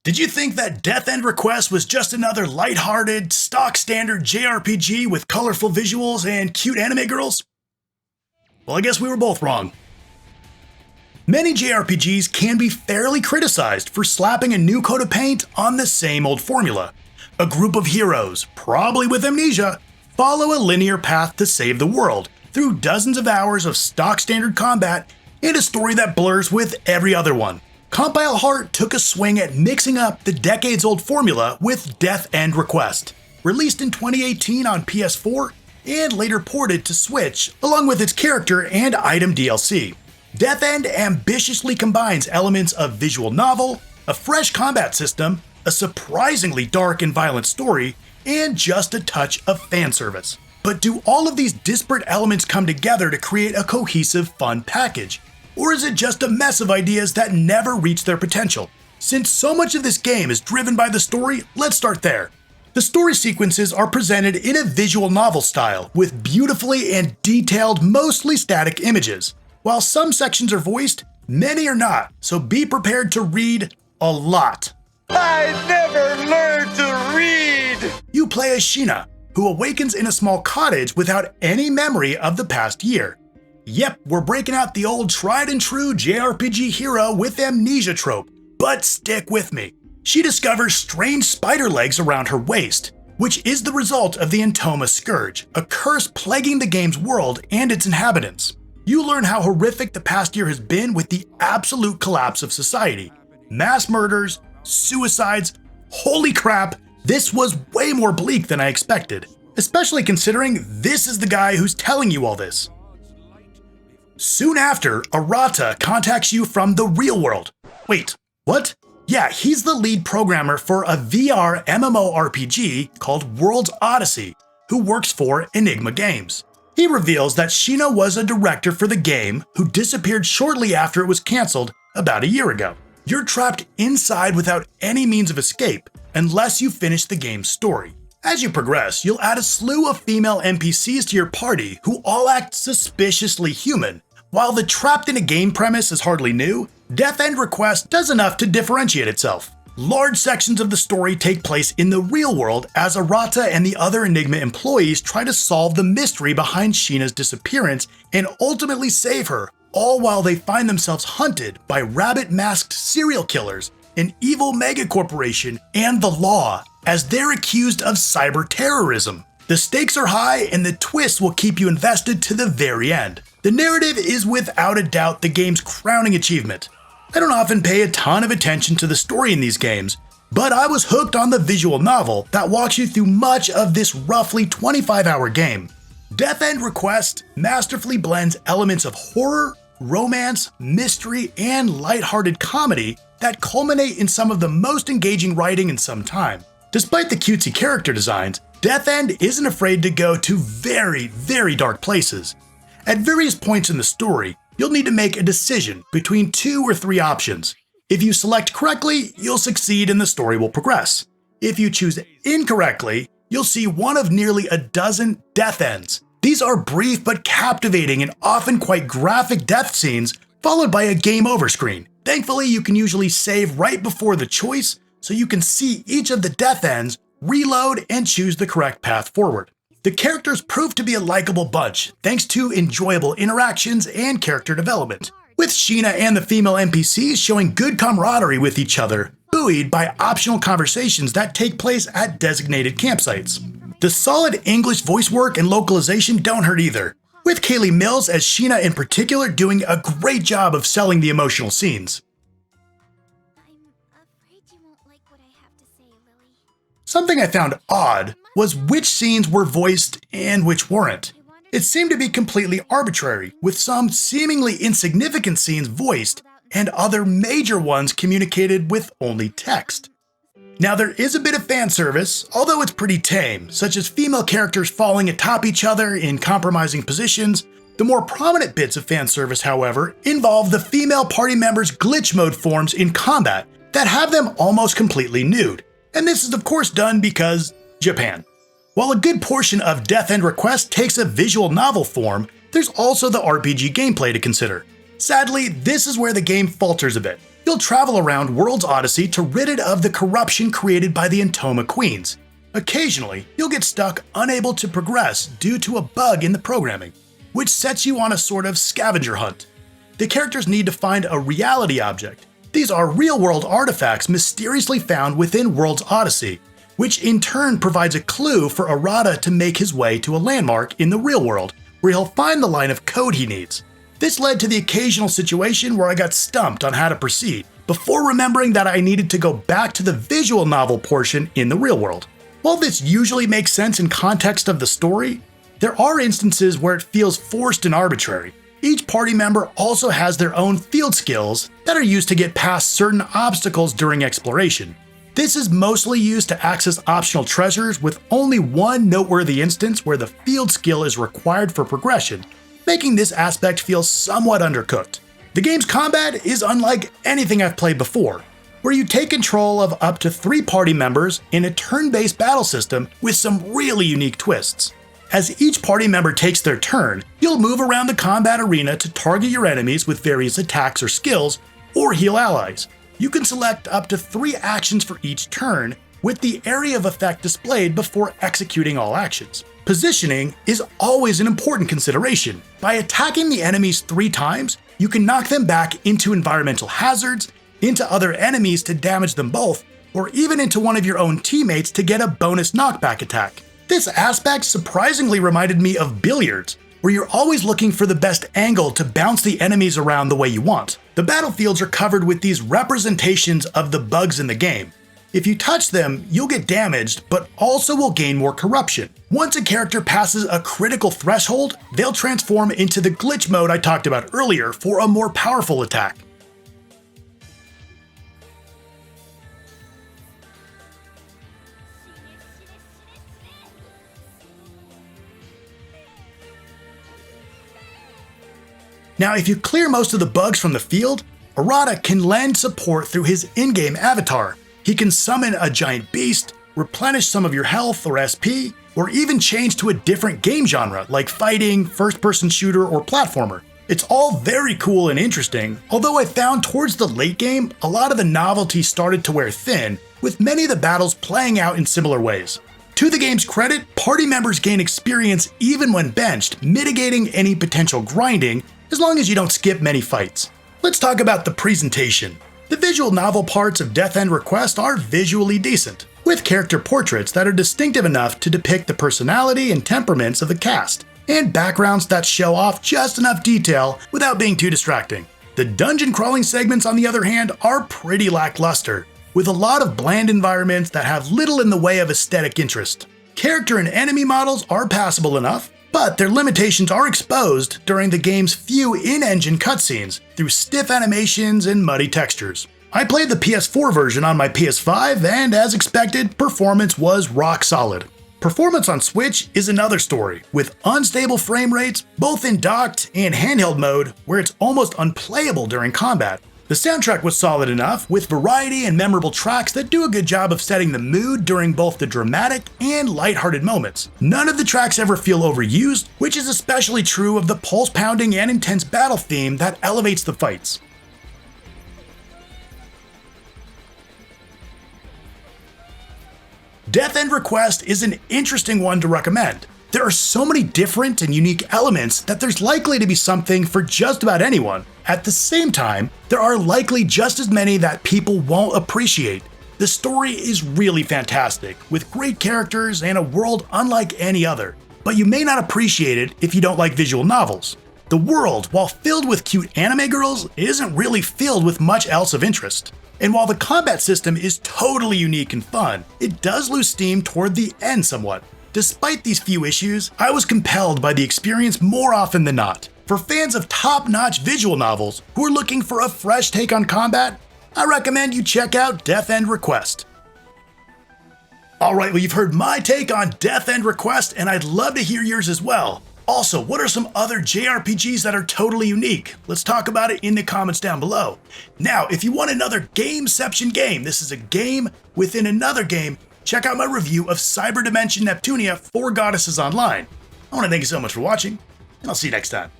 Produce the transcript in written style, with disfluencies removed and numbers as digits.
Did you think that Death End Request was just another lighthearted, stock-standard JRPG with colorful visuals and cute anime girls? Well, I guess we were both wrong. Many JRPGs can be fairly criticized for slapping a new coat of paint on the same old formula. A group of heroes, probably with amnesia, follow a linear path to save the world through dozens of hours of stock-standard combat and a story that blurs with every other one. Compile Heart took a swing at mixing up the decades-old formula with Death End Request, released in 2018 on PS4 and later ported to Switch, along with its character and item DLC. Death End ambitiously combines elements of visual novel, a fresh combat system, a surprisingly dark and violent story, and just a touch of fan service. But do all of these disparate elements come together to create a cohesive, fun package? Or is it just a mess of ideas that never reach their potential? Since so much of this game is driven by the story, let's start there. The story sequences are presented in a visual novel style, with beautifully and detailed, mostly static images. While some sections are voiced, many are not, so be prepared to read a lot. I never learned to read! You play as Sheena, who awakens in a small cottage without any memory of the past year. Yep, we're breaking out the old tried and true JRPG hero with amnesia trope, but stick with me. She discovers strange spider legs around her waist, which is the result of the Entoma Scourge, a curse plaguing the game's world and its inhabitants. You learn how horrific the past year has been with the absolute collapse of society. Mass murders, suicides, holy crap, this was way more bleak than I expected, especially considering this is the guy who's telling you all this. Soon after, Arata contacts you from the real world. Wait, what? Yeah, he's the lead programmer for a VR MMORPG called World's Odyssey, who works for Enigma Games. He reveals that Sheena was a director for the game who disappeared shortly after it was cancelled about a year ago. You're trapped inside without any means of escape unless you finish the game's story. As you progress, you'll add a slew of female NPCs to your party who all act suspiciously human. While the trapped in a game premise is hardly new, Death End Request does enough to differentiate itself. Large sections of the story take place in the real world as Arata and the other Enigma employees try to solve the mystery behind Sheena's disappearance and ultimately save her, all while they find themselves hunted by rabbit-masked serial killers, an evil megacorporation, and the law, as they're accused of cyber terrorism. The stakes are high and the twists will keep you invested to the very end. The narrative is without a doubt the game's crowning achievement. I don't often pay a ton of attention to the story in these games, but I was hooked on the visual novel that walks you through much of this roughly 25-hour game. Death End Request masterfully blends elements of horror, romance, mystery, and lighthearted comedy that culminate in some of the most engaging writing in some time. Despite the cutesy character designs, Death End isn't afraid to go to very, very dark places. At various points in the story, you'll need to make a decision between 2 or 3 options. If you select correctly, you'll succeed and the story will progress. If you choose incorrectly, you'll see one of nearly a dozen death ends. These are brief but captivating and often quite graphic death scenes, followed by a game over screen. Thankfully, you can usually save right before the choice, so you can see each of the death ends, reload, and choose the correct path forward. The characters prove to be a likable bunch, thanks to enjoyable interactions and character development, with Sheena and the female NPCs showing good camaraderie with each other, buoyed by optional conversations that take place at designated campsites. The solid English voice work and localization don't hurt either, with Kaylee Mills as Sheena in particular doing a great job of selling the emotional scenes. Something I found odd was which scenes were voiced and which weren't. It seemed to be completely arbitrary, with some seemingly insignificant scenes voiced and other major ones communicated with only text. Now there is a bit of fan service, although it's pretty tame, such as female characters falling atop each other in compromising positions. The more prominent bits of fan service, however, involve the female party members' glitch mode forms in combat that have them almost completely nude. And this is of course done because Japan. While a good portion of Death End Request takes a visual novel form, there's also the RPG gameplay to consider. Sadly, this is where the game falters a bit. You'll travel around World's Odyssey to rid it of the corruption created by the Entoma Queens. Occasionally, you'll get stuck unable to progress due to a bug in the programming, which sets you on a sort of scavenger hunt. The characters need to find a reality object. These are real-world artifacts mysteriously found within World's Odyssey, which in turn provides a clue for Arata to make his way to a landmark in the real world, where he'll find the line of code he needs. This led to the occasional situation where I got stumped on how to proceed, before remembering that I needed to go back to the visual novel portion in the real world. While this usually makes sense in context of the story, there are instances where it feels forced and arbitrary. Each party member also has their own field skills that are used to get past certain obstacles during exploration. This is mostly used to access optional treasures, with only one noteworthy instance where the field skill is required for progression, making this aspect feel somewhat undercooked. The game's combat is unlike anything I've played before, where you take control of up to 3 party members in a turn-based battle system with some really unique twists. As each party member takes their turn, you'll move around the combat arena to target your enemies with various attacks or skills, or heal allies. You can select up to 3 actions for each turn, with the area of effect displayed before executing all actions. Positioning is always an important consideration. By attacking the enemies 3 times, you can knock them back into environmental hazards, into other enemies to damage them both, or even into one of your own teammates to get a bonus knockback attack. This aspect surprisingly reminded me of billiards, where you're always looking for the best angle to bounce the enemies around the way you want. The battlefields are covered with these representations of the bugs in the game. If you touch them, you'll get damaged, but also will gain more corruption. Once a character passes a critical threshold, they'll transform into the glitch mode I talked about earlier for a more powerful attack. Now, if you clear most of the bugs from the field, Arata can lend support through his in-game avatar. He can summon a giant beast, replenish some of your health or SP, or even change to a different game genre like fighting, first-person shooter, or platformer. It's all very cool and interesting, although I found towards the late game, a lot of the novelty started to wear thin, with many of the battles playing out in similar ways. To the game's credit, party members gain experience even when benched, mitigating any potential grinding, as long as you don't skip many fights. Let's talk about the presentation. The visual novel parts of Death End Request are visually decent, with character portraits that are distinctive enough to depict the personality and temperaments of the cast, and backgrounds that show off just enough detail without being too distracting. The dungeon crawling segments, on the other hand, are pretty lackluster, with a lot of bland environments that have little in the way of aesthetic interest. Character and enemy models are passable enough, but their limitations are exposed during the game's few in-engine cutscenes through stiff animations and muddy textures. I played the PS4 version on my PS5, and as expected, performance was rock solid. Performance on Switch is another story, with unstable frame rates both in docked and handheld mode where it's almost unplayable during combat. The soundtrack was solid enough, with variety and memorable tracks that do a good job of setting the mood during both the dramatic and lighthearted moments. None of the tracks ever feel overused, which is especially true of the pulse-pounding and intense battle theme that elevates the fights. Death End Request is an interesting one to recommend. There are so many different and unique elements that there's likely to be something for just about anyone. At the same time, there are likely just as many that people won't appreciate. The story is really fantastic, with great characters and a world unlike any other, but you may not appreciate it if you don't like visual novels. The world, while filled with cute anime girls, isn't really filled with much else of interest. And while the combat system is totally unique and fun, it does lose steam toward the end somewhat. Despite these few issues, I was compelled by the experience more often than not. For fans of top-notch visual novels who are looking for a fresh take on combat, I recommend you check out Death End Request. Alright, well, you've heard my take on Death End Request, and I'd love to hear yours as well. Also, what are some other JRPGs that are totally unique? Let's talk about it in the comments down below. Now, if you want another Gameception game, this is a game within another game, check out my review of Cyber Dimension Neptunia 4 Goddesses Online. I want to thank you so much for watching, and I'll see you next time.